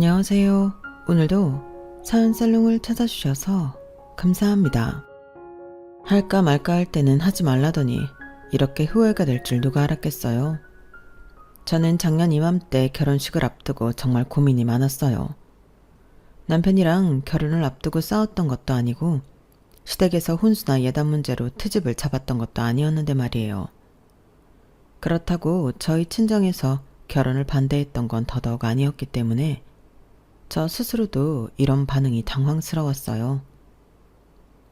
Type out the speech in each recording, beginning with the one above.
안녕하세요. 오늘도 사연살롱을 찾아주셔서 감사합니다. 할까 말까 할 때는 하지 말라더니 이렇게 후회가 될 줄 누가 알았겠어요. 저는 작년 이맘때 결혼식을 앞두고 정말 고민이 많았어요. 남편이랑 결혼을 앞두고 싸웠던 것도 아니고 시댁에서 혼수나 예단 문제로 트집을 잡았던 것도 아니었는데 말이에요. 그렇다고 저희 친정에서 결혼을 반대했던 건 더더욱 아니었기 때문에 저 스스로도 이런 반응이 당황스러웠어요.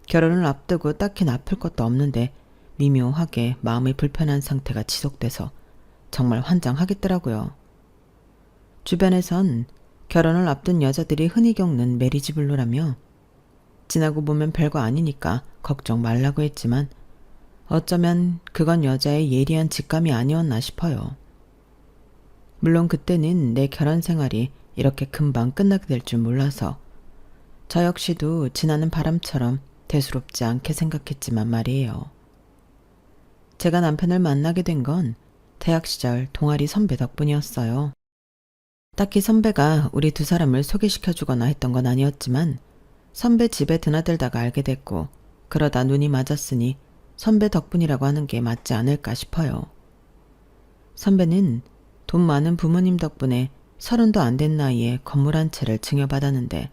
결혼을 앞두고 딱히 나쁠 것도 없는데 미묘하게 마음이 불편한 상태가 지속돼서 정말 환장하겠더라고요. 주변에선 결혼을 앞둔 여자들이 흔히 겪는 메리지 블루라며 지나고 보면 별거 아니니까 걱정 말라고 했지만 어쩌면 그건 여자의 예리한 직감이 아니었나 싶어요. 물론 그때는 내 결혼 생활이 이렇게 금방 끝나게 될 줄 몰라서 저 역시도 지나는 바람처럼 대수롭지 않게 생각했지만 말이에요. 제가 남편을 만나게 된 건 대학 시절 동아리 선배 덕분이었어요. 딱히 선배가 우리 두 사람을 소개시켜주거나 했던 건 아니었지만 선배 집에 드나들다가 알게 됐고 그러다 눈이 맞았으니 선배 덕분이라고 하는 게 맞지 않을까 싶어요. 선배는 돈 많은 부모님 덕분에 30도 안 된 나이에 건물 한 채를 증여받았는데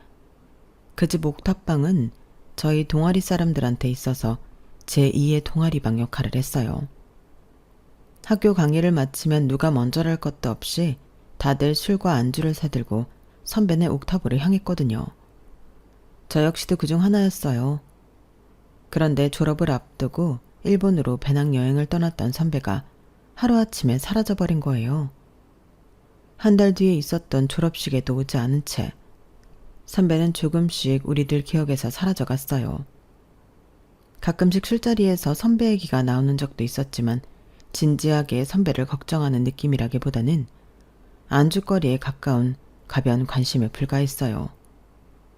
그 집 옥탑방은 저희 동아리 사람들한테 있어서 제2의 동아리방 역할을 했어요. 학교 강의를 마치면 누가 먼저랄 것도 없이 다들 술과 안주를 사들고 선배네 옥탑으로 향했거든요. 저 역시도 그중 하나였어요. 그런데 졸업을 앞두고 일본으로 배낭여행을 떠났던 선배가 하루아침에 사라져버린 거예요. 한 달 뒤에 있었던 졸업식에도 오지 않은 채 선배는 조금씩 우리들 기억에서 사라져갔어요. 가끔씩 술자리에서 선배 얘기가 나오는 적도 있었지만 진지하게 선배를 걱정하는 느낌이라기보다는 안주거리에 가까운 가벼운 관심에 불과했어요.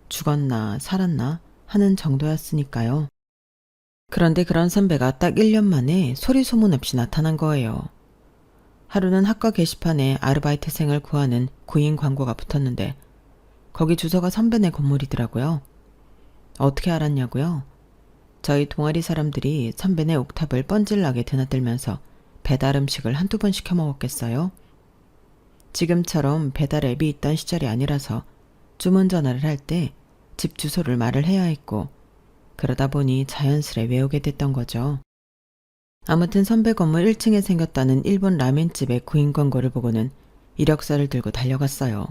죽었나 살았나 하는 정도였으니까요. 그런데 그런 선배가 딱 1년 만에 소리 소문 없이 나타난 거예요. 하루는 학과 게시판에 아르바이트생을 구하는 구인 광고가 붙었는데 거기 주소가 선배네 건물이더라고요. 어떻게 알았냐고요? 저희 동아리 사람들이 선배네 옥탑을 뻔질나게 드나들면서 배달 음식을 한두 번 시켜 먹었겠어요? 지금처럼 배달 앱이 있던 시절이 아니라서 주문 전화를 할 때 집 주소를 말을 해야 했고 그러다 보니 자연스레 외우게 됐던 거죠. 아무튼 선배 건물 1층에 생겼다는 일본 라멘집의 구인 광고를 보고는 이력서를 들고 달려갔어요.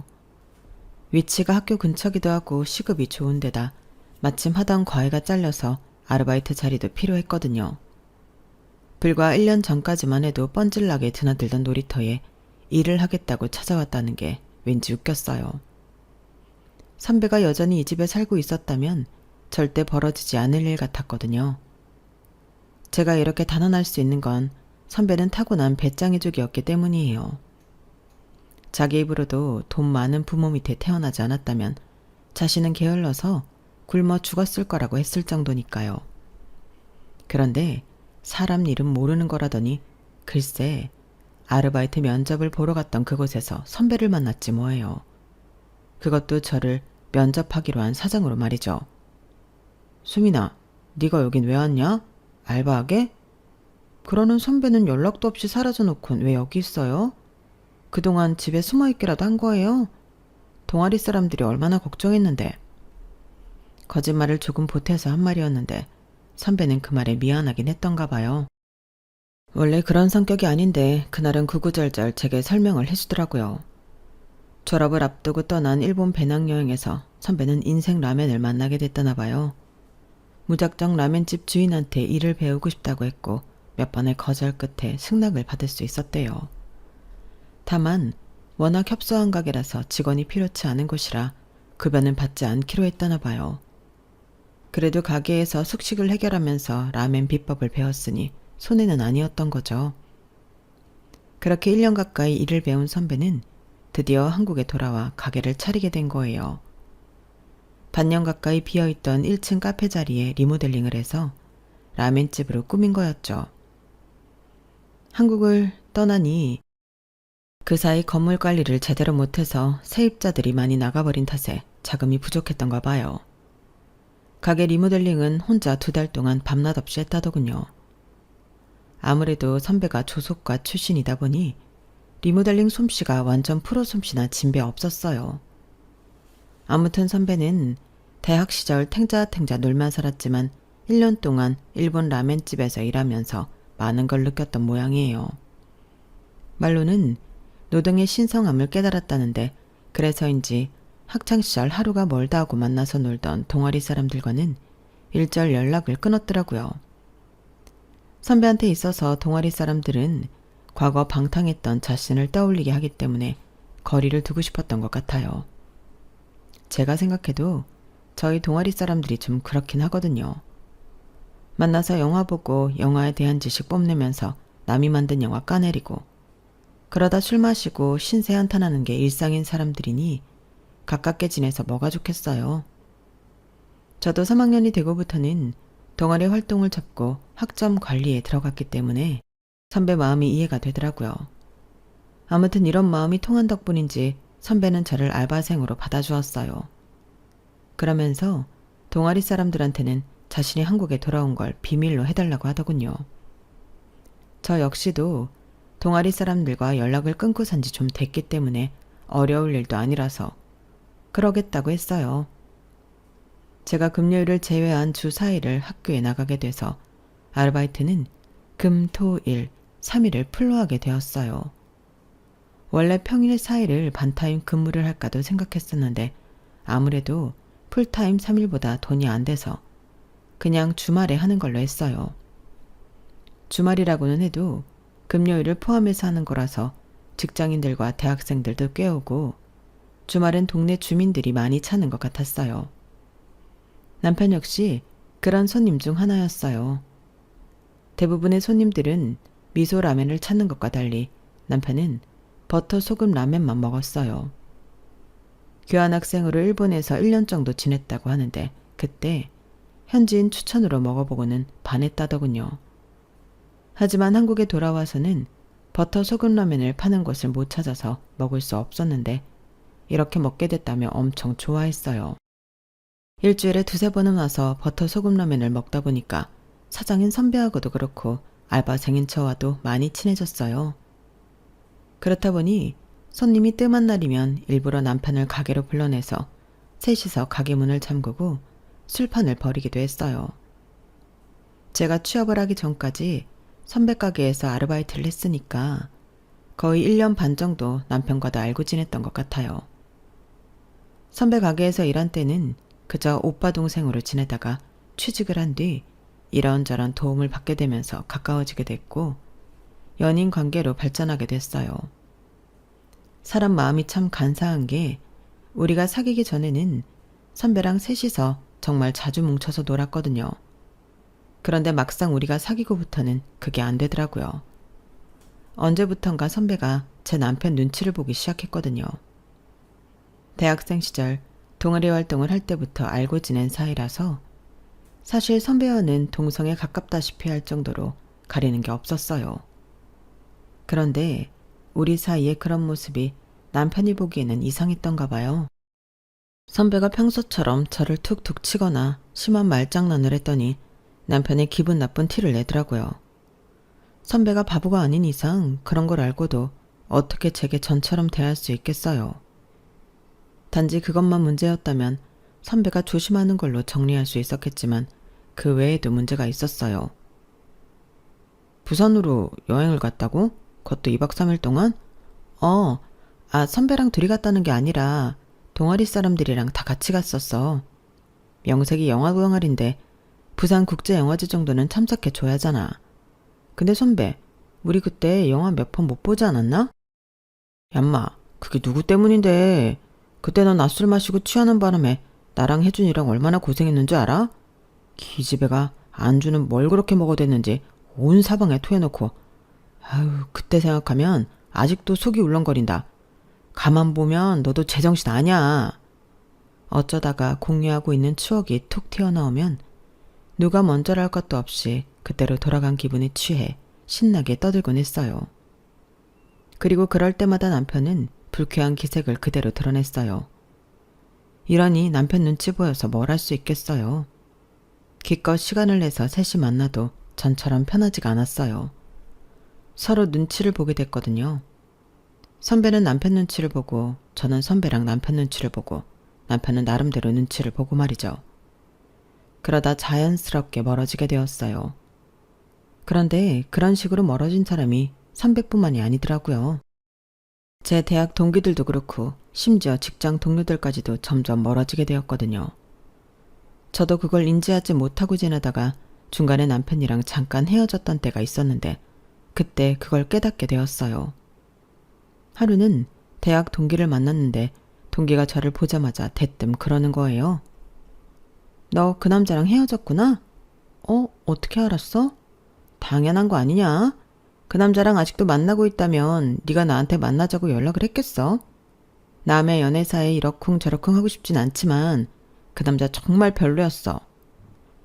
위치가 학교 근처기도 하고 시급이 좋은 데다 마침 하던 과외가 잘려서 아르바이트 자리도 필요했거든요. 불과 1년 전까지만 해도 뻔질나게 드나들던 놀이터에 일을 하겠다고 찾아왔다는 게 왠지 웃겼어요. 선배가 여전히 이 집에 살고 있었다면 절대 벌어지지 않을 일 같았거든요. 제가 이렇게 단언할 수 있는 건 선배는 타고난 배짱이족이었기 때문이에요. 자기 입으로도 돈 많은 부모 밑에 태어나지 않았다면 자신은 게을러서 굶어 죽었을 거라고 했을 정도니까요. 그런데 사람 일은 모르는 거라더니 글쎄 아르바이트 면접을 보러 갔던 그곳에서 선배를 만났지 뭐예요. 그것도 저를 면접하기로 한 사장으로 말이죠. 수민아, 네가 여긴 왜 왔냐? 알바하게? 그러는 선배는 연락도 없이 사라져놓곤 왜 여기 있어요? 그동안 집에 숨어있기라도 한 거예요? 동아리 사람들이 얼마나 걱정했는데. 거짓말을 조금 보태서 한 말이었는데 선배는 그 말에 미안하긴 했던가 봐요. 원래 그런 성격이 아닌데 그날은 구구절절 제게 설명을 해주더라고요. 졸업을 앞두고 떠난 일본 배낭여행에서 선배는 인생 라멘을 만나게 됐다나 봐요. 무작정 라멘집 주인한테 일을 배우고 싶다고 했고 몇 번의 거절 끝에 승낙을 받을 수 있었대요. 다만 워낙 협소한 가게라서 직원이 필요치 않은 곳이라 급여는 받지 않기로 했다나 봐요. 그래도 가게에서 숙식을 해결하면서 라멘 비법을 배웠으니 손해는 아니었던 거죠. 그렇게 1년 가까이 일을 배운 선배는 드디어 한국에 돌아와 가게를 차리게 된 거예요. 반년 가까이 비어있던 1층 카페 자리에 리모델링을 해서 라멘집으로 꾸민 거였죠. 한국을 떠나니 그 사이 건물 관리를 제대로 못해서 세입자들이 많이 나가버린 탓에 자금이 부족했던가 봐요. 가게 리모델링은 혼자 2달 동안 밤낮 없이 했다더군요. 아무래도 선배가 조속과 출신이다 보니 리모델링 솜씨가 완전 프로 솜씨나 진배 없었어요. 아무튼 선배는 대학 시절 탱자탱자 놀만 살았지만 1년 동안 일본 라멘집에서 일하면서 많은 걸 느꼈던 모양이에요. 말로는 노동의 신성함을 깨달았다는데 그래서인지 학창시절 하루가 멀다 하고 만나서 놀던 동아리 사람들과는 일절 연락을 끊었더라고요. 선배한테 있어서 동아리 사람들은 과거 방탕했던 자신을 떠올리게 하기 때문에 거리를 두고 싶었던 것 같아요. 제가 생각해도 저희 동아리 사람들이 좀 그렇긴 하거든요. 만나서 영화 보고 영화에 대한 지식 뽐내면서 남이 만든 영화 까내리고 그러다 술 마시고 신세 한탄하는 게 일상인 사람들이니 가깝게 지내서 뭐가 좋겠어요. 저도 3학년이 되고부터는 동아리 활동을 접고 학점 관리에 들어갔기 때문에 선배 마음이 이해가 되더라고요. 아무튼 이런 마음이 통한 덕분인지 선배는 저를 알바생으로 받아주었어요. 그러면서 동아리 사람들한테는 자신이 한국에 돌아온 걸 비밀로 해달라고 하더군요. 저 역시도 동아리 사람들과 연락을 끊고 산 지 좀 됐기 때문에 어려울 일도 아니라서 그러겠다고 했어요. 제가 금요일을 제외한 주 4일을 학교에 나가게 돼서 아르바이트는 금, 토, 일, 3일을 풀로 하게 되었어요. 원래 평일 4일을 반타임 근무를 할까도 생각했었는데 아무래도 풀타임 3일보다 돈이 안 돼서 그냥 주말에 하는 걸로 했어요. 주말이라고는 해도 금요일을 포함해서 하는 거라서 직장인들과 대학생들도 꽤 오고 주말엔 동네 주민들이 많이 찾는 것 같았어요. 남편 역시 그런 손님 중 하나였어요. 대부분의 손님들은 미소 라면을 찾는 것과 달리 남편은 버터 소금 라면만 먹었어요. 교환학생으로 일본에서 1년 정도 지냈다고 하는데 그때 현지인 추천으로 먹어보고는 반했다더군요. 하지만 한국에 돌아와서는 버터 소금 라면을 파는 곳을 못 찾아서 먹을 수 없었는데 이렇게 먹게 됐다며 엄청 좋아했어요. 일주일에 2-3번은 와서 버터 소금 라면을 먹다 보니까 사장인 선배하고도 그렇고 알바생인 저와도 많이 친해졌어요. 그렇다 보니 손님이 뜸한 날이면 일부러 남편을 가게로 불러내서 셋이서 가게 문을 잠그고 술판을 벌이기도 했어요. 제가 취업을 하기 전까지 선배 가게에서 아르바이트를 했으니까 거의 1년 반 정도 남편과도 알고 지냈던 것 같아요. 선배 가게에서 일한 때는 그저 오빠 동생으로 지내다가 취직을 한 뒤 이런저런 도움을 받게 되면서 가까워지게 됐고 연인 관계로 발전하게 됐어요. 사람 마음이 참 간사한 게 우리가 사귀기 전에는 선배랑 셋이서 정말 자주 뭉쳐서 놀았거든요. 그런데 막상 우리가 사귀고부터는 그게 안 되더라고요. 언제부턴가 선배가 제 남편 눈치를 보기 시작했거든요. 대학생 시절 동아리 활동을 할 때부터 알고 지낸 사이라서 사실 선배와는 동성에 가깝다시피 할 정도로 가리는 게 없었어요. 그런데 우리 사이의 그런 모습이 남편이 보기에는 이상했던가 봐요. 선배가 평소처럼 저를 툭툭 치거나 심한 말장난을 했더니 남편이 기분 나쁜 티를 내더라고요. 선배가 바보가 아닌 이상 그런 걸 알고도 어떻게 제게 전처럼 대할 수 있겠어요. 단지 그것만 문제였다면 선배가 조심하는 걸로 정리할 수 있었겠지만 그 외에도 문제가 있었어요. 부산으로 여행을 갔다고? 그것도 2박 3일 동안? 선배랑 둘이 갔다는 게 아니라 동아리 사람들이랑 다 같이 갔었어. 명색이 영화 동아리인데 부산국제영화제 정도는 참석해줘야 하잖아. 근데 선배, 우리 그때 영화 몇 편 못 보지 않았나? 얌마, 그게 누구 때문인데. 그때 넌 낮술 마시고 취하는 바람에 나랑 혜준이랑 얼마나 고생했는 줄 알아? 기집애가 안주는 뭘 그렇게 먹어댔는지 온 사방에 토해놓고 아유 그때 생각하면 아직도 속이 울렁거린다. 가만 보면 너도 제정신 아냐. 어쩌다가 공유하고 있는 추억이 툭 튀어나오면 누가 먼저랄 것도 없이 그때로 돌아간 기분에 취해 신나게 떠들곤 했어요. 그리고 그럴 때마다 남편은 불쾌한 기색을 그대로 드러냈어요. 이러니 남편 눈치 보여서 뭘 할 수 있겠어요. 기껏 시간을 내서 셋이 만나도 전처럼 편하지가 않았어요. 서로 눈치를 보게 됐거든요. 선배는 남편 눈치를 보고 저는 선배랑 남편 눈치를 보고 남편은 나름대로 눈치를 보고 말이죠. 그러다 자연스럽게 멀어지게 되었어요. 그런데 그런 식으로 멀어진 사람이 300분만이 아니더라고요. 제 대학 동기들도 그렇고 심지어 직장 동료들까지도 점점 멀어지게 되었거든요. 저도 그걸 인지하지 못하고 지내다가 중간에 남편이랑 잠깐 헤어졌던 때가 있었는데 그때 그걸 깨닫게 되었어요. 하루는 대학 동기를 만났는데 동기가 저를 보자마자 대뜸 그러는 거예요. 너 그 남자랑 헤어졌구나? 어떻게 알았어? 당연한 거 아니냐? 그 남자랑 아직도 만나고 있다면 네가 나한테 만나자고 연락을 했겠어? 남의 연애사에 이러쿵저러쿵 하고 싶진 않지만 그 남자 정말 별로였어.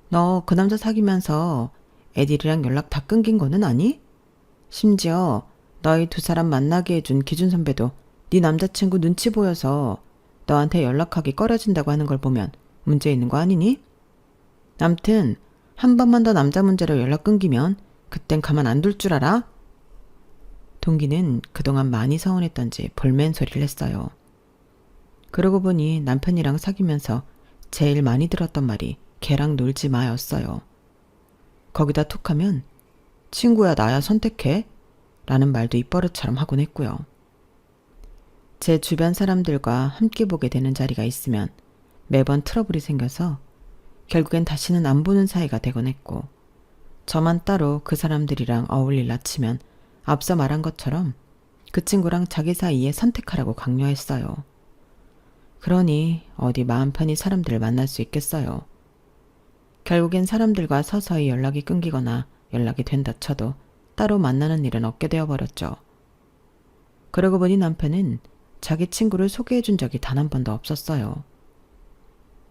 너 그 남자 사귀면서 애들이랑 연락 다 끊긴 거는 아니? 심지어 너희 두 사람 만나게 해준 기준 선배도 네 남자친구 눈치 보여서 너한테 연락하기 꺼려진다고 하는 걸 보면 문제 있는 거 아니니? 남튼 한 번만 더 남자 문제로 연락 끊기면 그땐 가만 안 둘 줄 알아? 동기는 그동안 많이 서운했던지 볼멘 소리를 했어요. 그러고 보니 남편이랑 사귀면서 제일 많이 들었던 말이 걔랑 놀지 마였어요. 거기다 툭하면 친구야 나야 선택해? 라는 말도 입버릇처럼 하곤 했고요. 제 주변 사람들과 함께 보게 되는 자리가 있으면 매번 트러블이 생겨서 결국엔 다시는 안 보는 사이가 되곤 했고 저만 따로 그 사람들이랑 어울릴라 치면 앞서 말한 것처럼 그 친구랑 자기 사이에 선택하라고 강요했어요. 그러니 어디 마음 편히 사람들을 만날 수 있겠어요. 결국엔 사람들과 서서히 연락이 끊기거나 연락이 된다 쳐도 따로 만나는 일은 없게 되어버렸죠. 그러고 보니 남편은 자기 친구를 소개해준 적이 단 한 번도 없었어요.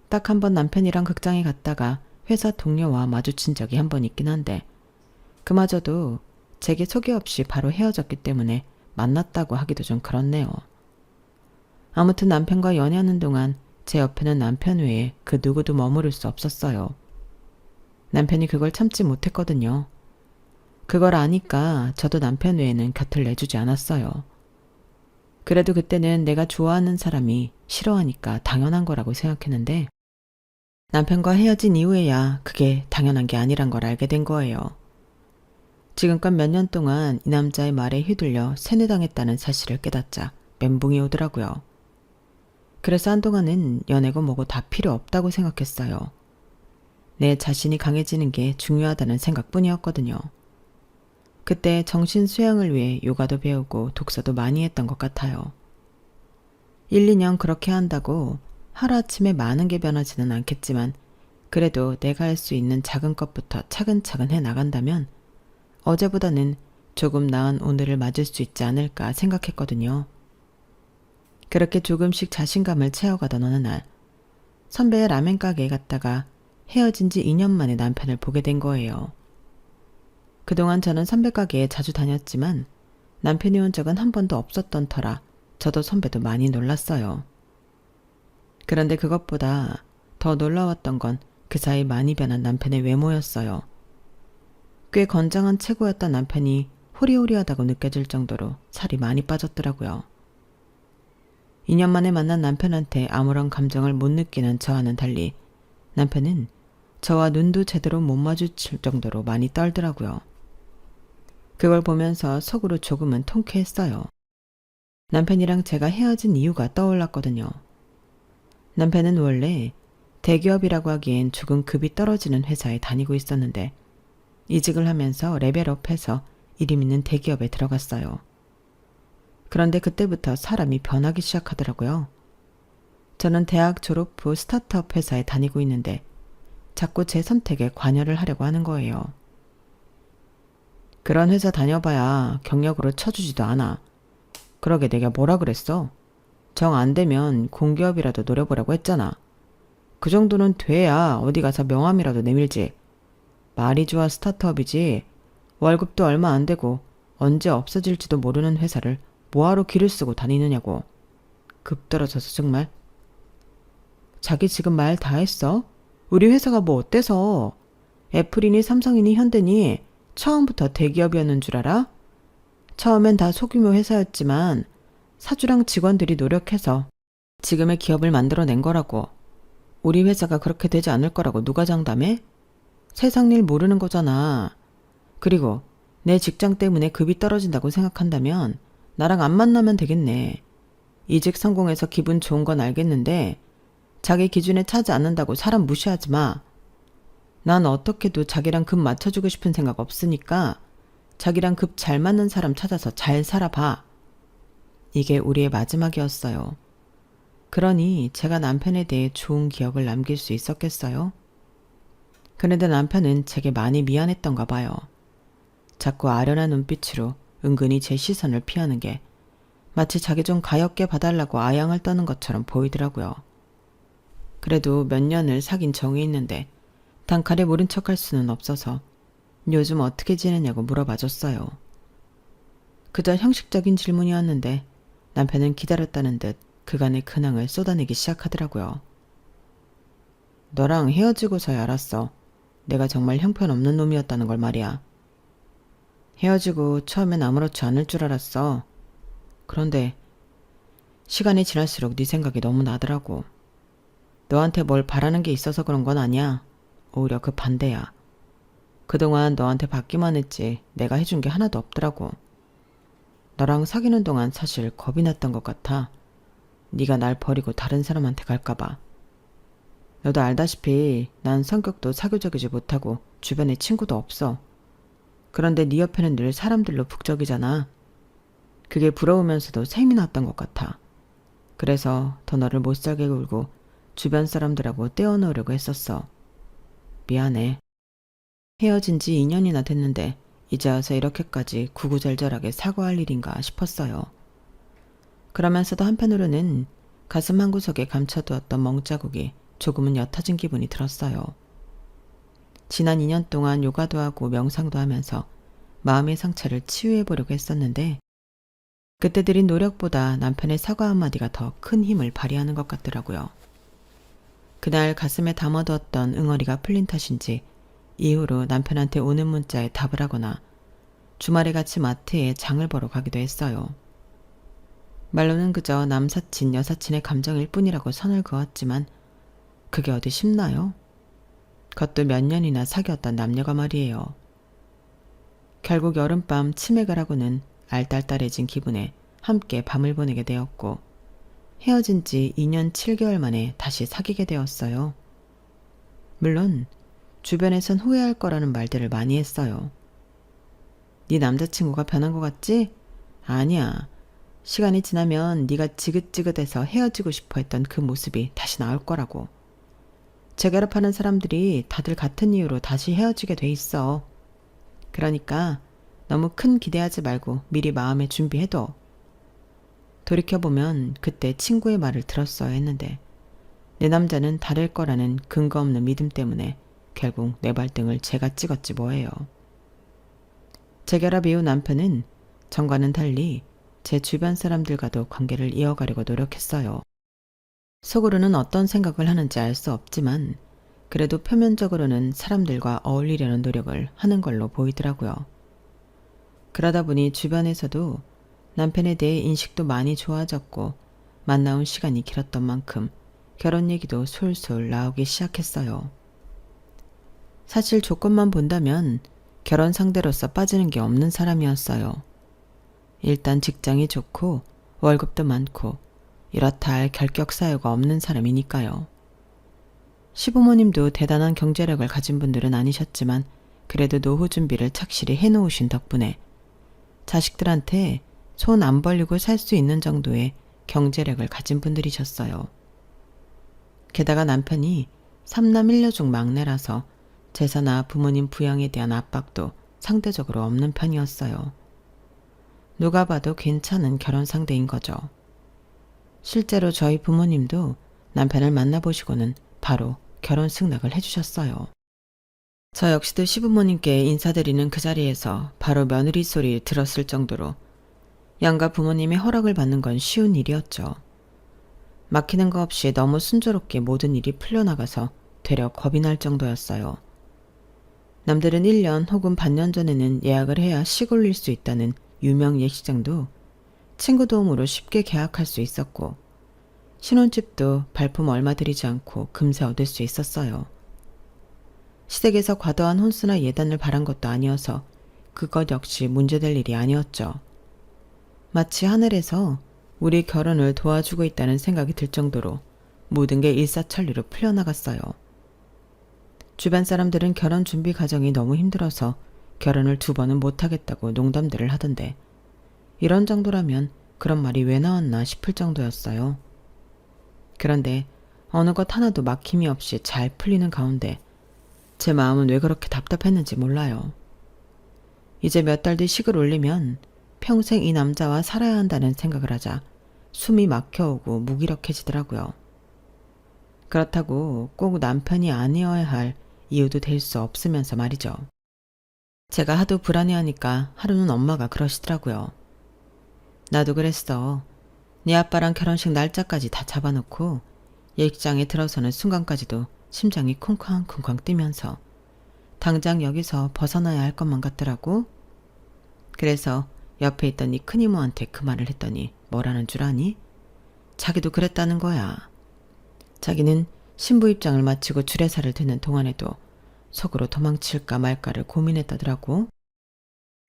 딱 한 번 남편이랑 극장에 갔다가 회사 동료와 마주친 적이 한 번 있긴 한데 그마저도 제게 소개 없이 바로 헤어졌기 때문에 만났다고 하기도 좀 그렇네요. 아무튼 남편과 연애하는 동안 제 옆에는 남편 외에 그 누구도 머무를 수 없었어요. 남편이 그걸 참지 못했거든요. 그걸 아니까 저도 남편 외에는 곁을 내주지 않았어요. 그래도 그때는 내가 좋아하는 사람이 싫어하니까 당연한 거라고 생각했는데 남편과 헤어진 이후에야 그게 당연한 게 아니란 걸 알게 된 거예요. 지금껏 몇 년 동안 이 남자의 말에 휘둘려 세뇌당했다는 사실을 깨닫자 멘붕이 오더라고요. 그래서 한동안은 연애고 뭐고 다 필요 없다고 생각했어요. 내 자신이 강해지는 게 중요하다는 생각뿐이었거든요. 그때 정신 수양을 위해 요가도 배우고 독서도 많이 했던 것 같아요. 1, 2년 그렇게 한다고 하루아침에 많은 게 변하지는 않겠지만 그래도 내가 할 수 있는 작은 것부터 차근차근 해 나간다면 어제보다는 조금 나은 오늘을 맞을 수 있지 않을까 생각했거든요. 그렇게 조금씩 자신감을 채워가던 어느 날 선배의 라멘 가게에 갔다가 헤어진 지 2년 만에 남편을 보게 된 거예요. 그동안 저는 선배 가게에 자주 다녔지만 남편이 온 적은 한 번도 없었던 터라 저도 선배도 많이 놀랐어요. 그런데 그것보다 더 놀라웠던 건 그 사이 많이 변한 남편의 외모였어요. 꽤 건장한 체구였던 남편이 호리호리하다고 느껴질 정도로 살이 많이 빠졌더라고요. 2년 만에 만난 남편한테 아무런 감정을 못 느끼는 저와는 달리 남편은 저와 눈도 제대로 못 마주칠 정도로 많이 떨더라고요. 그걸 보면서 속으로 조금은 통쾌했어요. 남편이랑 제가 헤어진 이유가 떠올랐거든요. 남편은 원래 대기업이라고 하기엔 조금 급이 떨어지는 회사에 다니고 있었는데 이직을 하면서 레벨업해서 이름 있는 대기업에 들어갔어요. 그런데 그때부터 사람이 변하기 시작하더라고요. 저는 대학 졸업 후 스타트업 회사에 다니고 있는데 자꾸 제 선택에 관여를 하려고 하는 거예요. 그런 회사 다녀봐야 경력으로 쳐주지도 않아. 그러게 내가 뭐라 그랬어? 정 안 되면 공기업이라도 노려보라고 했잖아. 그 정도는 돼야 어디 가서 명함이라도 내밀지. 말이 좋아 스타트업이지 월급도 얼마 안 되고 언제 없어질지도 모르는 회사를 뭐하러 기를 쓰고 다니느냐고. 급 떨어져서 정말. 자기 지금 말 다 했어? 우리 회사가 뭐 어때서? 애플이니 삼성이니 현대니 처음부터 대기업이었는 줄 알아? 처음엔 다 소규모 회사였지만 사주랑 직원들이 노력해서 지금의 기업을 만들어낸 거라고. 우리 회사가 그렇게 되지 않을 거라고 누가 장담해? 세상 일 모르는 거잖아. 그리고 내 직장 때문에 급이 떨어진다고 생각한다면 나랑 안 만나면 되겠네. 이직 성공해서 기분 좋은 건 알겠는데 자기 기준에 차지 않는다고 사람 무시하지 마. 난 어떻게도 자기랑 급 맞춰주고 싶은 생각 없으니까 자기랑 급 잘 맞는 사람 찾아서 잘 살아봐. 이게 우리의 마지막이었어요. 그러니 제가 남편에 대해 좋은 기억을 남길 수 있었겠어요? 그런데 남편은 제게 많이 미안했던가 봐요. 자꾸 아련한 눈빛으로 은근히 제 시선을 피하는 게 마치 자기 좀 가엾게 봐달라고 아양을 떠는 것처럼 보이더라고요. 그래도 몇 년을 사귄 정이 있는데 단칼에 모른 척할 수는 없어서 요즘 어떻게 지내냐고 물어봐줬어요. 그저 형식적인 질문이었는데 남편은 기다렸다는 듯 그간의 근황을 쏟아내기 시작하더라고요. 너랑 헤어지고서야 알았어. 내가 정말 형편없는 놈이었다는 걸 말이야. 헤어지고 처음엔 아무렇지 않을 줄 알았어. 그런데 시간이 지날수록 네 생각이 너무 나더라고. 너한테 뭘 바라는 게 있어서 그런 건 아니야. 오히려 그 반대야. 그동안 너한테 받기만 했지 내가 해준 게 하나도 없더라고. 너랑 사귀는 동안 사실 겁이 났던 것 같아. 네가 날 버리고 다른 사람한테 갈까봐. 너도 알다시피 난 성격도 사교적이지 못하고 주변에 친구도 없어. 그런데 네 옆에는 늘 사람들로 북적이잖아. 그게 부러우면서도 셈이 났던 것 같아. 그래서 더 너를 못살게 굴고 주변 사람들하고 떼어놓으려고 했었어. 미안해. 헤어진 지 2년이나 됐는데 이제 와서 이렇게까지 구구절절하게 사과할 일인가 싶었어요. 그러면서도 한편으로는 가슴 한구석에 감춰두었던 멍자국이 조금은 옅어진 기분이 들었어요. 지난 2년 동안 요가도 하고 명상도 하면서 마음의 상처를 치유해보려고 했었는데 그때 들인 노력보다 남편의 사과 한마디가 더 큰 힘을 발휘하는 것 같더라고요. 그날 가슴에 담아두었던 응어리가 풀린 탓인지 이후로 남편한테 오는 문자에 답을 하거나 주말에 같이 마트에 장을 보러 가기도 했어요. 말로는 그저 남사친, 여사친의 감정일 뿐이라고 선을 그었지만 그게 어디 쉽나요? 그것도 몇 년이나 사귀었던 남녀가 말이에요. 결국 여름밤 치맥을 하고는 알딸딸해진 기분에 함께 밤을 보내게 되었고 헤어진 지 2년 7개월 만에 다시 사귀게 되었어요. 물론 주변에선 후회할 거라는 말들을 많이 했어요. 네 남자친구가 변한 것 같지? 아니야. 시간이 지나면 네가 지긋지긋해서 헤어지고 싶어 했던 그 모습이 다시 나올 거라고. 재결합하는 사람들이 다들 같은 이유로 다시 헤어지게 돼 있어. 그러니까 너무 큰 기대하지 말고 미리 마음에 준비해둬. 돌이켜보면 그때 친구의 말을 들었어야 했는데 내 남자는 다를 거라는 근거 없는 믿음 때문에 결국 내 발등을 제가 찍었지 뭐예요. 재결합 이후 남편은 전과는 달리 제 주변 사람들과도 관계를 이어가려고 노력했어요. 속으로는 어떤 생각을 하는지 알 수 없지만 그래도 표면적으로는 사람들과 어울리려는 노력을 하는 걸로 보이더라고요. 그러다 보니 주변에서도 남편에 대해 인식도 많이 좋아졌고 만나온 시간이 길었던 만큼 결혼 얘기도 솔솔 나오기 시작했어요. 사실 조건만 본다면 결혼 상대로서 빠지는 게 없는 사람이었어요. 일단 직장이 좋고 월급도 많고 이렇다 할 결격 사유가 없는 사람이니까요. 시부모님도 대단한 경제력을 가진 분들은 아니셨지만 그래도 노후 준비를 착실히 해놓으신 덕분에 자식들한테 손 안 벌리고 살 수 있는 정도의 경제력을 가진 분들이셨어요. 게다가 남편이 3남 1녀 중 막내라서 제사나 부모님 부양에 대한 압박도 상대적으로 없는 편이었어요. 누가 봐도 괜찮은 결혼 상대인 거죠. 실제로 저희 부모님도 남편을 만나보시고는 바로 결혼 승낙을 해주셨어요. 저 역시도 시부모님께 인사드리는 그 자리에서 바로 며느리 소리를 들었을 정도로 양가 부모님의 허락을 받는 건 쉬운 일이었죠. 막히는 거 없이 너무 순조롭게 모든 일이 풀려나가서 되려 겁이 날 정도였어요. 남들은 1년 혹은 반년 전에는 예약을 해야 시골릴 수 있다는 유명 예식장도 친구 도움으로 쉽게 계약할 수 있었고, 신혼집도 발품 얼마 들이지 않고 금세 얻을 수 있었어요. 시댁에서 과도한 혼수나 예단을 바란 것도 아니어서 그것 역시 문제될 일이 아니었죠. 마치 하늘에서 우리 결혼을 도와주고 있다는 생각이 들 정도로 모든 게 일사천리로 풀려나갔어요. 주변 사람들은 결혼 준비 과정이 너무 힘들어서 결혼을 2번은 못하겠다고 농담들을 하던데, 이런 정도라면 그런 말이 왜 나왔나 싶을 정도였어요. 그런데 어느 것 하나도 막힘이 없이 잘 풀리는 가운데 제 마음은 왜 그렇게 답답했는지 몰라요. 이제 몇 달 뒤 식을 올리면 평생 이 남자와 살아야 한다는 생각을 하자 숨이 막혀오고 무기력해지더라고요. 그렇다고 꼭 남편이 아니어야 할 이유도 될 수 없으면서 말이죠. 제가 하도 불안해하니까 하루는 엄마가 그러시더라고요. 나도 그랬어. 네 아빠랑 결혼식 날짜까지 다 잡아놓고 예식장에 들어서는 순간까지도 심장이 쿵쾅쿵쾅 뛰면서 당장 여기서 벗어나야 할 것만 같더라고. 그래서 옆에 있던 네 큰이모한테 그 말을 했더니 뭐라는 줄 아니? 자기도 그랬다는 거야. 자기는 신부 입장을 마치고 주례사를 듣는 동안에도 속으로 도망칠까 말까를 고민했다더라고.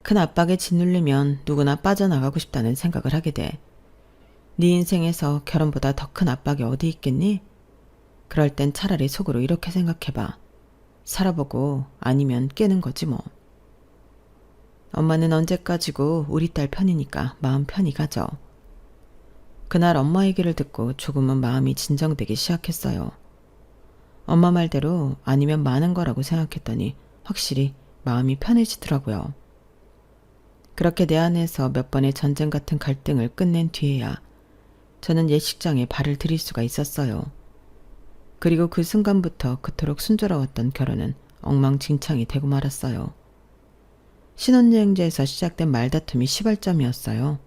큰 압박에 짓눌리면 누구나 빠져나가고 싶다는 생각을 하게 돼. 네 인생에서 결혼보다 더 큰 압박이 어디 있겠니? 그럴 땐 차라리 속으로 이렇게 생각해봐. 살아보고 아니면 깨는 거지 뭐. 엄마는 언제까지고 우리 딸 편이니까 마음 편히 가져. 그날 엄마 얘기를 듣고 조금은 마음이 진정되기 시작했어요. 엄마 말대로 아니면 많은 거라고 생각했더니 확실히 마음이 편해지더라고요. 그렇게 내 안에서 몇 번의 전쟁 같은 갈등을 끝낸 뒤에야 저는 예식장에 발을 들일 수가 있었어요. 그리고 그 순간부터 그토록 순조로웠던 결혼은 엉망진창이 되고 말았어요. 신혼여행지에서 시작된 말다툼이 시발점이었어요.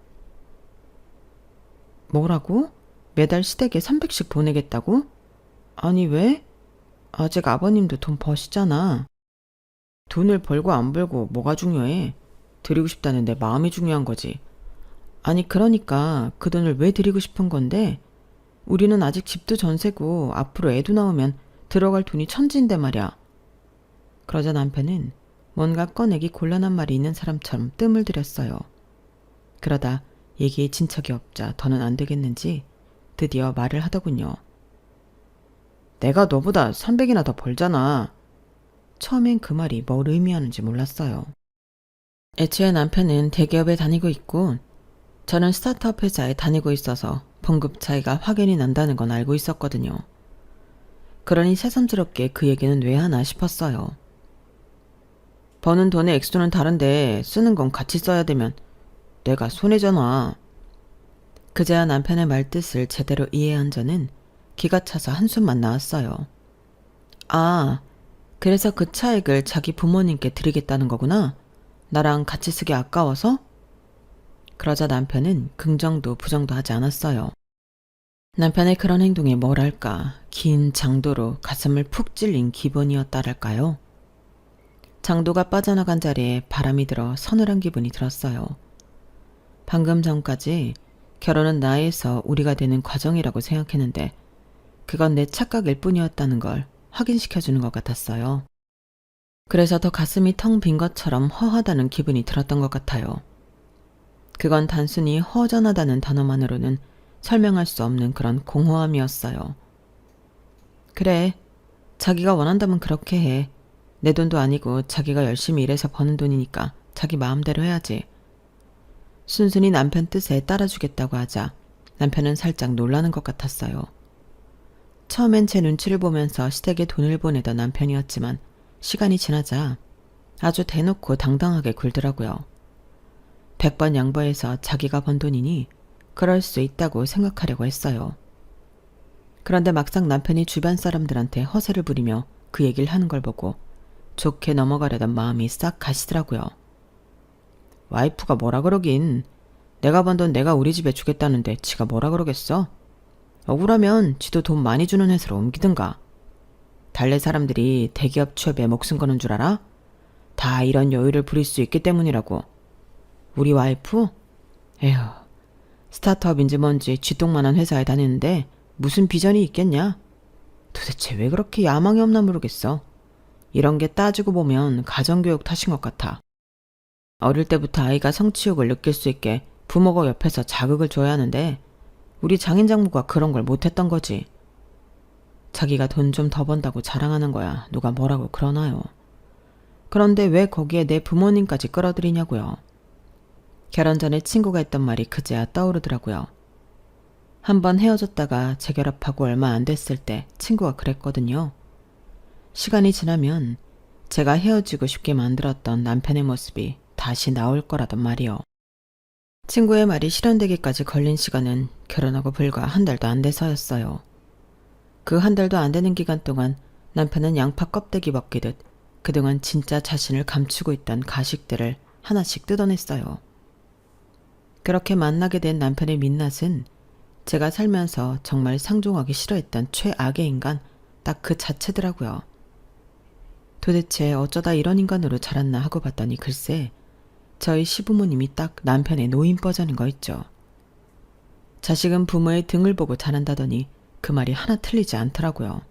뭐라고? 매달 시댁에 300씩 보내겠다고? 아니 왜? 아직 아버님도 돈 버시잖아. 돈을 벌고 안 벌고 뭐가 중요해? 드리고 싶다는 내 마음이 중요한 거지. 아니 그러니까 그 돈을 왜 드리고 싶은 건데? 우리는 아직 집도 전세고 앞으로 애도 나오면 들어갈 돈이 천지인데 말이야. 그러자 남편은 뭔가 꺼내기 곤란한 말이 있는 사람처럼 뜸을 들였어요. 그러다 얘기에 진척이 없자 더는 안 되겠는지 드디어 말을 하더군요. 내가 너보다 300이나 더 벌잖아. 처음엔 그 말이 뭘 의미하는지 몰랐어요. 애초에 남편은 대기업에 다니고 있고 저는 스타트업 회사에 다니고 있어서 봉급 차이가 확연히 난다는 건 알고 있었거든요. 그러니 새삼스럽게 그 얘기는 왜 하나 싶었어요. 버는 돈의 액수는 다른데 쓰는 건 같이 써야 되면 내가 손해잖아. 그제야 남편의 말뜻을 제대로 이해한 저는 기가 차서 한숨만 나왔어요. 아, 그래서 그 차액을 자기 부모님께 드리겠다는 거구나? 나랑 같이 쓰기 아까워서? 그러자 남편은 긍정도 부정도 하지 않았어요. 남편의 그런 행동에 뭐랄까 긴 장도로 가슴을 푹 찔린 기분이었다랄까요. 장도가 빠져나간 자리에 바람이 들어 서늘한 기분이 들었어요. 방금 전까지 결혼은 나에서 우리가 되는 과정이라고 생각했는데 그건 내 착각일 뿐이었다는 걸 확인시켜주는 것 같았어요. 그래서 더 가슴이 텅 빈 것처럼 허하다는 기분이 들었던 것 같아요. 그건 단순히 허전하다는 단어만으로는 설명할 수 없는 그런 공허함이었어요. 그래, 자기가 원한다면 그렇게 해. 내 돈도 아니고 자기가 열심히 일해서 버는 돈이니까 자기 마음대로 해야지. 순순히 남편 뜻에 따라주겠다고 하자 남편은 살짝 놀라는 것 같았어요. 처음엔 제 눈치를 보면서 시댁에 돈을 보내던 남편이었지만 시간이 지나자 아주 대놓고 당당하게 굴더라고요. 100번 양보해서 자기가 번 돈이니 그럴 수 있다고 생각하려고 했어요. 그런데 막상 남편이 주변 사람들한테 허세를 부리며 그 얘기를 하는 걸 보고 좋게 넘어가려던 마음이 싹 가시더라고요. 와이프가 뭐라 그러긴. 내가 번 돈 내가 우리 집에 주겠다는데 지가 뭐라 그러겠어? 억울하면 지도 돈 많이 주는 회사로 옮기든가. 달래 사람들이 대기업 취업에 목숨 거는 줄 알아? 다 이런 여유를 부릴 수 있기 때문이라고. 우리 와이프? 에휴, 스타트업인지 뭔지 쥐똥만한 회사에 다니는데 무슨 비전이 있겠냐? 도대체 왜 그렇게 야망이 없나 모르겠어. 이런 게 따지고 보면 가정교육 탓인 것 같아. 어릴 때부터 아이가 성취욕을 느낄 수 있게 부모가 옆에서 자극을 줘야 하는데 우리 장인장모가 그런 걸 못했던 거지. 자기가 돈 좀 더 번다고 자랑하는 거야. 누가 뭐라고 그러나요? 그런데 왜 거기에 내 부모님까지 끌어들이냐고요. 결혼 전에 친구가 했던 말이 그제야 떠오르더라고요. 한번 헤어졌다가 재결합하고 얼마 안 됐을 때 친구가 그랬거든요. 시간이 지나면 제가 헤어지고 싶게 만들었던 남편의 모습이 다시 나올 거라던 말이요. 친구의 말이 실현되기까지 걸린 시간은 결혼하고 불과 한 달도 안 돼서였어요. 그 한 달도 안 되는 기간 동안 남편은 양파 껍데기 벗기듯 그동안 진짜 자신을 감추고 있던 가식들을 하나씩 뜯어냈어요. 그렇게 만나게 된 남편의 민낯은 제가 살면서 정말 상종하기 싫어했던 최악의 인간 딱 그 자체더라고요. 도대체 어쩌다 이런 인간으로 자랐나 하고 봤더니 글쎄 저희 시부모님이 딱 남편의 노인 버전인 거 있죠. 자식은 부모의 등을 보고 자란다더니 그 말이 하나 틀리지 않더라고요.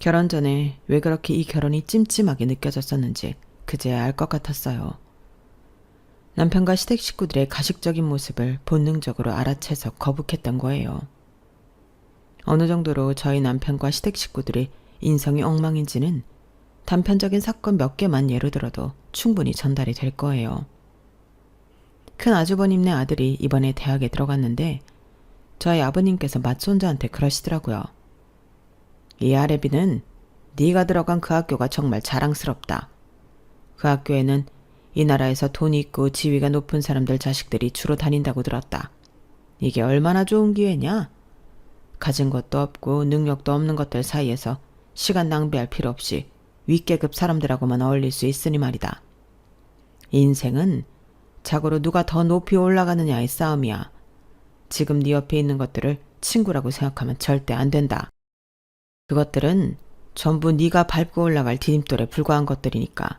결혼 전에 왜 그렇게 이 결혼이 찜찜하게 느껴졌었는지 그제야 알 것 같았어요. 남편과 시댁 식구들의 가식적인 모습을 본능적으로 알아채서 거북했던 거예요. 어느 정도로 저희 남편과 시댁 식구들이 인성이 엉망인지는 단편적인 사건 몇 개만 예로 들어도 충분히 전달이 될 거예요. 큰 아주버님네 아들이 이번에 대학에 들어갔는데 저희 아버님께서 맏손자한테 그러시더라고요. 이 아래비는 네가 들어간 그 학교가 정말 자랑스럽다. 그 학교에는 이 나라에서 돈이 있고 지위가 높은 사람들 자식들이 주로 다닌다고 들었다. 이게 얼마나 좋은 기회냐? 가진 것도 없고 능력도 없는 것들 사이에서 시간 낭비할 필요 없이 윗계급 사람들하고만 어울릴 수 있으니 말이다. 인생은 자고로 누가 더 높이 올라가느냐의 싸움이야. 지금 네 옆에 있는 것들을 친구라고 생각하면 절대 안 된다. 그것들은 전부 네가 밟고 올라갈 디딤돌에 불과한 것들이니까.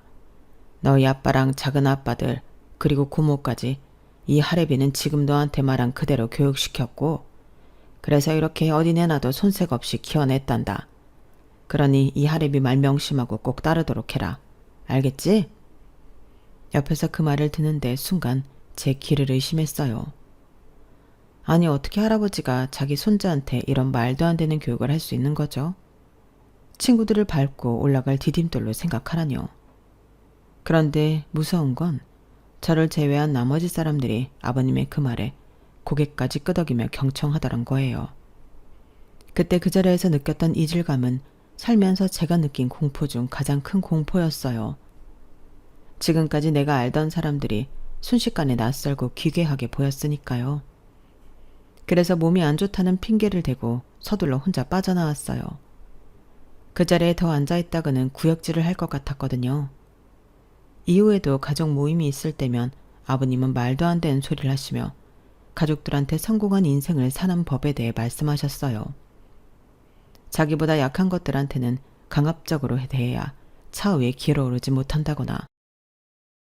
너희 아빠랑 작은 아빠들 그리고 고모까지 이 하레비는 지금 너한테 말한 그대로 교육시켰고 그래서 이렇게 어디 내놔도 손색 없이 키워냈단다. 그러니 이 하레비 말 명심하고 꼭 따르도록 해라. 알겠지? 옆에서 그 말을 듣는데 순간 제 귀를 의심했어요. 아니 어떻게 할아버지가 자기 손자한테 이런 말도 안 되는 교육을 할 수 있는 거죠? 친구들을 밟고 올라갈 디딤돌로 생각하라뇨. 그런데 무서운 건 저를 제외한 나머지 사람들이 아버님의 그 말에 고개까지 끄덕이며 경청하더란 거예요. 그때 그 자리에서 느꼈던 이질감은 살면서 제가 느낀 공포 중 가장 큰 공포였어요. 지금까지 내가 알던 사람들이 순식간에 낯설고 기괴하게 보였으니까요. 그래서 몸이 안 좋다는 핑계를 대고 서둘러 혼자 빠져나왔어요. 그 자리에 더 앉아있다가는 구역질을 할 것 같았거든요. 이후에도 가족 모임이 있을 때면 아버님은 말도 안 되는 소리를 하시며 가족들한테 성공한 인생을 사는 법에 대해 말씀하셨어요. 자기보다 약한 것들한테는 강압적으로 대해야 차후에 기어오르지 못한다거나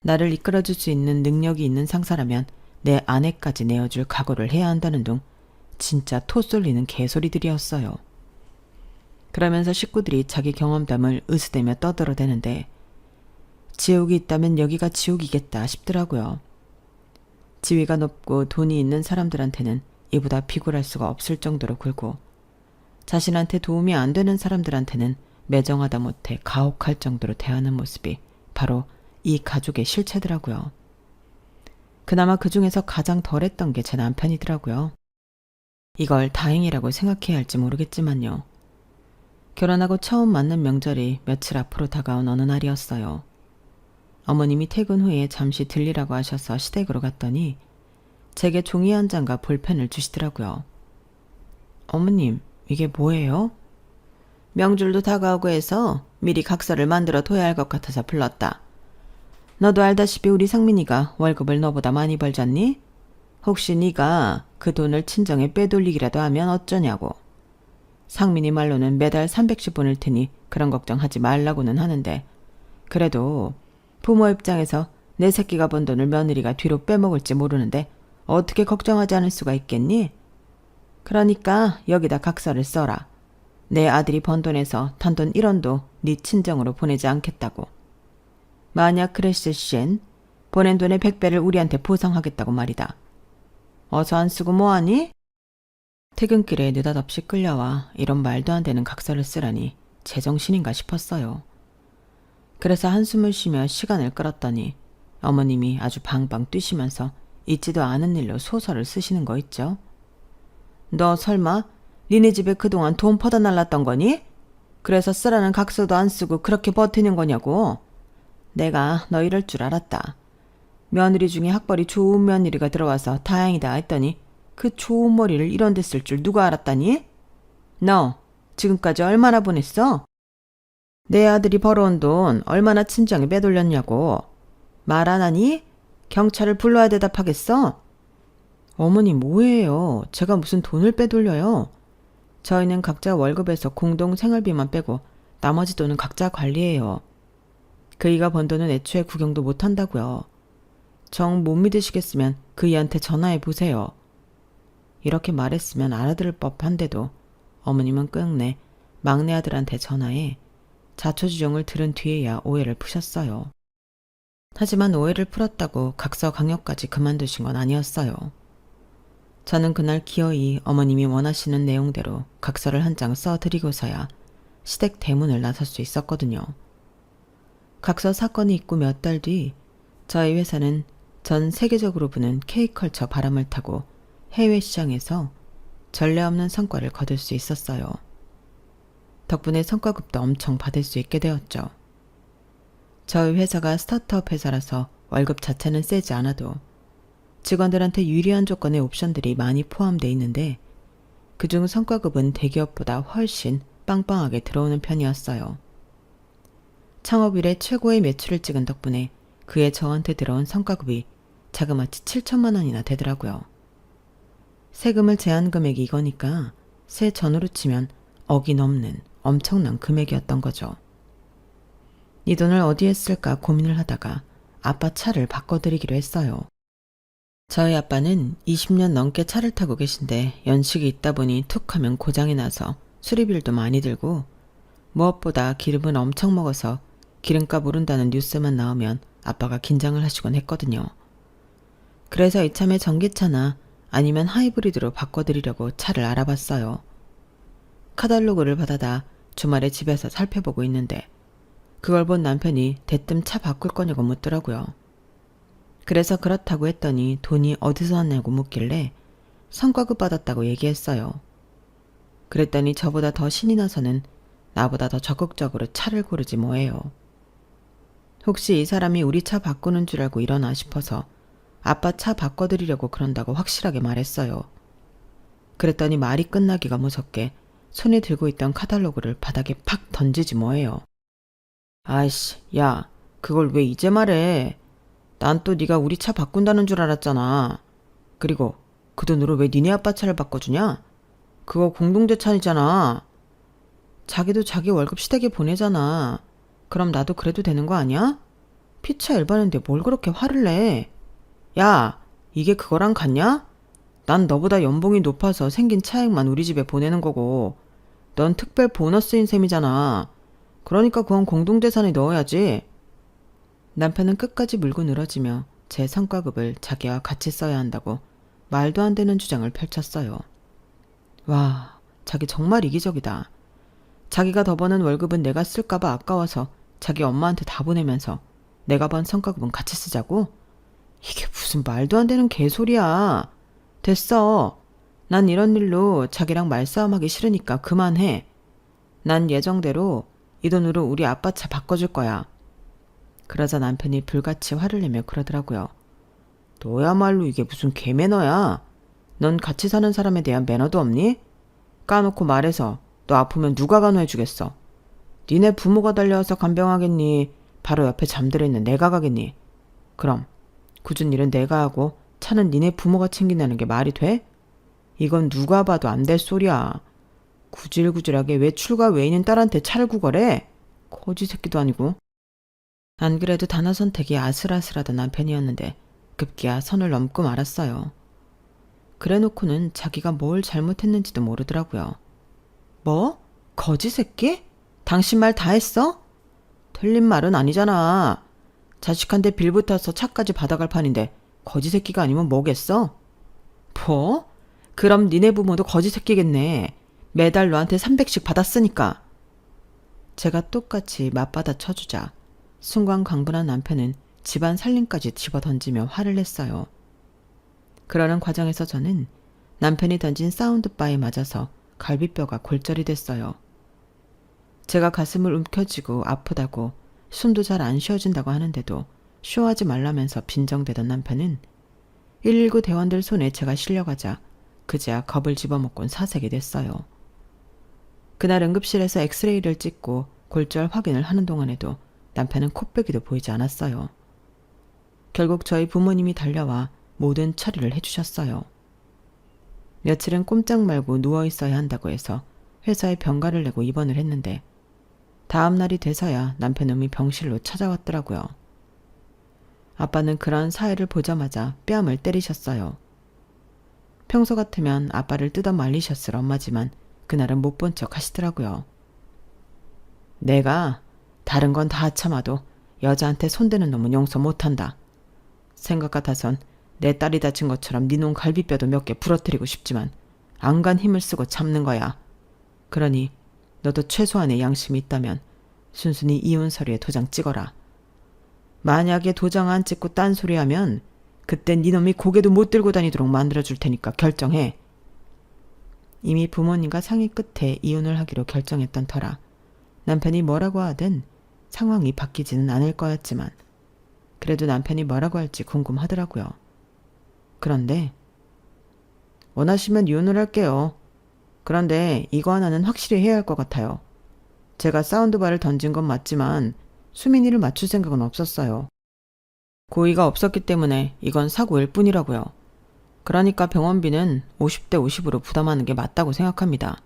나를 이끌어줄 수 있는 능력이 있는 상사라면 내 아내까지 내어줄 각오를 해야 한다는 둥 진짜 토 쏠리는 개소리들이었어요. 그러면서 식구들이 자기 경험담을 으스대며 떠들어대는데 지옥이 있다면 여기가 지옥이겠다 싶더라고요. 지위가 높고 돈이 있는 사람들한테는 이보다 비굴할 수가 없을 정도로 굴고 자신한테 도움이 안 되는 사람들한테는 매정하다 못해 가혹할 정도로 대하는 모습이 바로 이 가족의 실체더라고요. 그나마 그 중에서 가장 덜했던 게 제 남편이더라고요. 이걸 다행이라고 생각해야 할지 모르겠지만요. 결혼하고 처음 맞는 명절이 며칠 앞으로 다가온 어느 날이었어요. 어머님이 퇴근 후에 잠시 들리라고 하셔서 시댁으로 갔더니 제게 종이 한 장과 볼펜을 주시더라고요. 어머님, 이게 뭐예요? 명절도 다가오고 해서 미리 각서를 만들어 둬야 할 것 같아서 불렀다. 너도 알다시피 우리 상민이가 월급을 너보다 많이 벌잖니? 혹시 네가 그 돈을 친정에 빼돌리기라도 하면 어쩌냐고. 상민이 말로는 매달 300씩 보낼 테니 그런 걱정하지 말라고는 하는데 그래도 부모 입장에서 내 새끼가 번 돈을 며느리가 뒤로 빼먹을지 모르는데 어떻게 걱정하지 않을 수가 있겠니? 그러니까 여기다 각서를 써라. 내 아들이 번 돈에서 단돈 1원도 네 친정으로 보내지 않겠다고. 만약 그랬을 시엔 보낸 돈의 100배를 우리한테 보상하겠다고 말이다. 어서 안 쓰고 뭐하니? 퇴근길에 느닷없이 끌려와 이런 말도 안 되는 각서를 쓰라니 제정신인가 싶었어요. 그래서 한숨을 쉬며 시간을 끌었더니 어머님이 아주 방방 뛰시면서 있지도 않은 일로 소설을 쓰시는 거 있죠. 너 설마 니네 집에 그동안 돈 퍼다 날랐던 거니? 그래서 쓰라는 각서도 안 쓰고 그렇게 버티는 거냐고. 내가 너 이럴 줄 알았다. 며느리 중에 학벌이 좋은 며느리가 들어와서 다행이다 했더니 그 좋은 머리를 이런 데 쓸 줄 누가 알았다니? 너 지금까지 얼마나 보냈어? 내 아들이 벌어온 돈 얼마나 친정에 빼돌렸냐고. 말 안 하니? 경찰을 불러야 대답하겠어? 어머니 뭐예요? 제가 무슨 돈을 빼돌려요? 저희는 각자 월급에서 공동 생활비만 빼고 나머지 돈은 각자 관리해요. 그이가 번 돈은 애초에 구경도 못한다고요. 정 못 믿으시겠으면 그이한테 전화해 보세요. 이렇게 말했으면 알아들을 법한데도 어머님은 끝내 막내 아들한테 전화해 자초지종을 들은 뒤에야 오해를 푸셨어요. 하지만 오해를 풀었다고 각서 강요까지 그만두신 건 아니었어요. 저는 그날 기어이 어머님이 원하시는 내용대로 각서를 한 장 써드리고서야 시댁 대문을 나설 수 있었거든요. 각서 사건이 있고 몇 달 뒤 저희 회사는 전 세계적으로 부는 K컬처 바람을 타고 해외 시장에서 전례 없는 성과를 거둘 수 있었어요. 덕분에 성과급도 엄청 받을 수 있게 되었죠. 저희 회사가 스타트업 회사라서 월급 자체는 세지 않아도 직원들한테 유리한 조건의 옵션들이 많이 포함되어 있는데 그중 성과급은 대기업보다 훨씬 빵빵하게 들어오는 편이었어요. 창업 이래 최고의 매출을 찍은 덕분에 그해 저한테 들어온 성과급이 자그마치 7천만 원이나 되더라고요. 세금을 제한 금액이 이거니까 세 전후로 치면 억이 넘는 엄청난 금액이었던 거죠. 이 돈을 어디에 쓸까 고민을 하다가 아빠 차를 바꿔드리기로 했어요. 저희 아빠는 20년 넘게 차를 타고 계신데 연식이 있다 보니 툭 하면 고장이 나서 수리비도 많이 들고 무엇보다 기름은 엄청 먹어서 기름값 오른다는 뉴스만 나오면 아빠가 긴장을 하시곤 했거든요. 그래서 이참에 전기차나 아니면 하이브리드로 바꿔드리려고 차를 알아봤어요. 카탈로그를 받아다 주말에 집에서 살펴보고 있는데 그걸 본 남편이 대뜸 차 바꿀 거냐고 묻더라고요. 그래서 그렇다고 했더니 돈이 어디서 왔냐고 묻길래 성과급 받았다고 얘기했어요. 그랬더니 저보다 더 신이 나서는 나보다 더 적극적으로 차를 고르지 뭐예요. 혹시 이 사람이 우리 차 바꾸는 줄 알고 일어나 싶어서 아빠 차 바꿔드리려고 그런다고 확실하게 말했어요. 그랬더니 말이 끝나기가 무섭게 손에 들고 있던 카탈로그를 바닥에 팍 던지지 뭐예요. 아이씨, 야, 그걸 왜 이제 말해? 난 또 네가 우리 차 바꾼다는 줄 알았잖아. 그리고 그 돈으로 왜 니네 아빠 차를 바꿔주냐? 그거 공동재산이잖아. 자기도 자기 월급 시댁에 보내잖아. 그럼 나도 그래도 되는 거 아니야? 피차 일반인데 뭘 그렇게 화를 내? 야, 이게 그거랑 같냐? 난 너보다 연봉이 높아서 생긴 차액만 우리 집에 보내는 거고 넌 특별 보너스인 셈이잖아. 그러니까 그건 공동재산에 넣어야지. 남편은 끝까지 물고 늘어지며 제 성과급을 자기와 같이 써야 한다고 말도 안 되는 주장을 펼쳤어요. 와, 자기 정말 이기적이다. 자기가 더 버는 월급은 내가 쓸까봐 아까워서 자기 엄마한테 다 보내면서 내가 번 성과급은 같이 쓰자고? 이게 무슨 말도 안 되는 개소리야. 됐어. 난 이런 일로 자기랑 말싸움하기 싫으니까 그만해. 난 예정대로 이 돈으로 우리 아빠 차 바꿔줄 거야. 그러자 남편이 불같이 화를 내며 그러더라고요. 너야말로 이게 무슨 개매너야. 넌 같이 사는 사람에 대한 매너도 없니? 까놓고 말해서 너 아프면 누가 간호해주겠어. 니네 부모가 달려와서 간병하겠니? 바로 옆에 잠들어 있는 내가 가겠니? 그럼 굳은 일은 내가 하고 차는 니네 부모가 챙긴다는 게 말이 돼? 이건 누가 봐도 안 될 소리야. 구질구질하게 왜 출가 외인인 딸한테 차를 구걸해? 거지 새끼도 아니고. 안 그래도 단어 선택이 아슬아슬하던 남편이었는데 급기야 선을 넘고 말았어요. 그래놓고는 자기가 뭘 잘못했는지도 모르더라고요. 뭐? 거지 새끼? 당신 말 다 했어? 틀린 말은 아니잖아. 자식한테 빌 붙어서 차까지 받아갈 판인데 거지 새끼가 아니면 뭐겠어? 뭐? 그럼 니네 부모도 거지 새끼겠네. 매달 너한테 300씩 받았으니까. 제가 똑같이 맞받아 쳐주자 순간 강분한 남편은 집안 살림까지 집어던지며 화를 냈어요. 그러는 과정에서 저는 남편이 던진 사운드바에 맞아서 갈비뼈가 골절이 됐어요. 제가 가슴을 움켜쥐고 아프다고 숨도 잘 안 쉬어진다고 하는데도 쇼하지 말라면서 빈정대던 남편은 119 대원들 손에 제가 실려가자 그제야 겁을 집어먹곤 사색이 됐어요. 그날 응급실에서 엑스레이를 찍고 골절 확인을 하는 동안에도 남편은 코빼기도 보이지 않았어요. 결국 저희 부모님이 달려와 모든 처리를 해주셨어요. 며칠은 꼼짝 말고 누워있어야 한다고 해서 회사에 병가를 내고 입원을 했는데 다음 날이 돼서야 남편 놈이 병실로 찾아왔더라고요. 아빠는 그런 사회를 보자마자 뺨을 때리셨어요. 평소 같으면 아빠를 뜯어 말리셨을 엄마지만 그날은 못 본 척 하시더라고요. 내가 다른 건 다 참아도 여자한테 손대는 놈은 용서 못한다. 생각 같아선 내 딸이 다친 것처럼 네 놈 갈비뼈도 몇 개 부러뜨리고 싶지만 안간 힘을 쓰고 참는 거야. 그러니 너도 최소한의 양심이 있다면 순순히 이혼 서류에 도장 찍어라. 만약에 도장 안 찍고 딴소리하면 그땐 네 놈이 고개도 못 들고 다니도록 만들어줄 테니까 결정해. 이미 부모님과 상의 끝에 이혼을 하기로 결정했던 터라 남편이 뭐라고 하든 상황이 바뀌지는 않을 거였지만 그래도 남편이 뭐라고 할지 궁금하더라고요. 그런데 원하시면 이혼을 할게요. 그런데 이거 하나는 확실히 해야 할 것 같아요. 제가 사운드바를 던진 건 맞지만 수민이를 맞출 생각은 없었어요. 고의가 없었기 때문에 이건 사고일 뿐이라고요. 그러니까 병원비는 50대 50으로 부담하는 게 맞다고 생각합니다.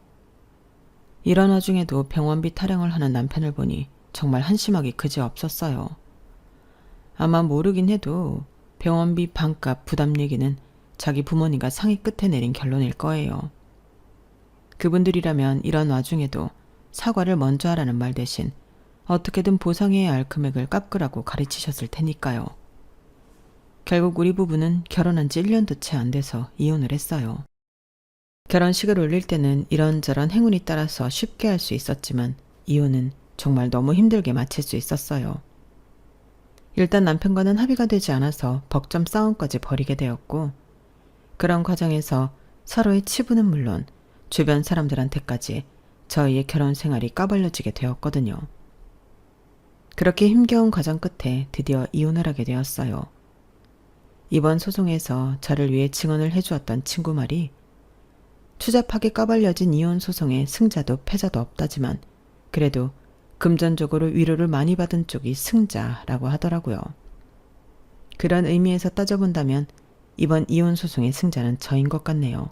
이런 와중에도 병원비 타령을 하는 남편을 보니 정말 한심하기 그지없었어요. 아마 모르긴 해도 병원비 반값 부담 얘기는 자기 부모님과 상의 끝에 내린 결론일 거예요. 그분들이라면 이런 와중에도 사과를 먼저 하라는 말 대신 어떻게든 보상해야 할 금액을 깎으라고 가르치셨을 테니까요. 결국 우리 부부는 결혼한 지 1년도 채 안 돼서 이혼을 했어요. 결혼식을 올릴 때는 이런저런 행운이 따라서 쉽게 할 수 있었지만 이혼은 정말 너무 힘들게 마칠 수 있었어요. 일단 남편과는 합의가 되지 않아서 벅점 싸움까지 벌이게 되었고 그런 과정에서 서로의 치부는 물론 주변 사람들한테까지 저희의 결혼 생활이 까발려지게 되었거든요. 그렇게 힘겨운 과정 끝에 드디어 이혼을 하게 되었어요. 이번 소송에서 저를 위해 증언을 해주었던 친구 말이 추잡하게 까발려진 이혼 소송에 승자도 패자도 없다지만 그래도 금전적으로 위로를 많이 받은 쪽이 승자라고 하더라고요. 그런 의미에서 따져본다면 이번 이혼 소송의 승자는 저인 것 같네요.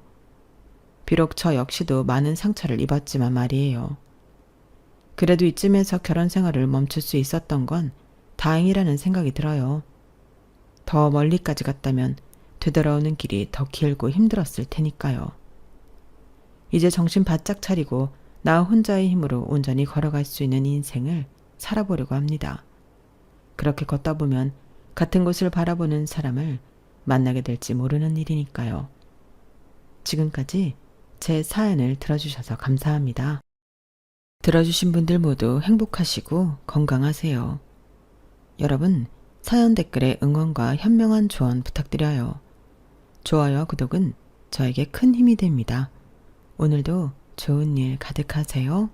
비록 저 역시도 많은 상처를 입었지만 말이에요. 그래도 이쯤에서 결혼 생활을 멈출 수 있었던 건 다행이라는 생각이 들어요. 더 멀리까지 갔다면 되돌아오는 길이 더 길고 힘들었을 테니까요. 이제 정신 바짝 차리고 나 혼자의 힘으로 온전히 걸어갈 수 있는 인생을 살아보려고 합니다. 그렇게 걷다 보면 같은 곳을 바라보는 사람을 만나게 될지 모르는 일이니까요. 지금까지 제 사연을 들어주셔서 감사합니다. 들어주신 분들 모두 행복하시고 건강하세요. 여러분, 사연 댓글에 응원과 현명한 조언 부탁드려요. 좋아요와 구독은 저에게 큰 힘이 됩니다. 오늘도 좋은 일 가득하세요.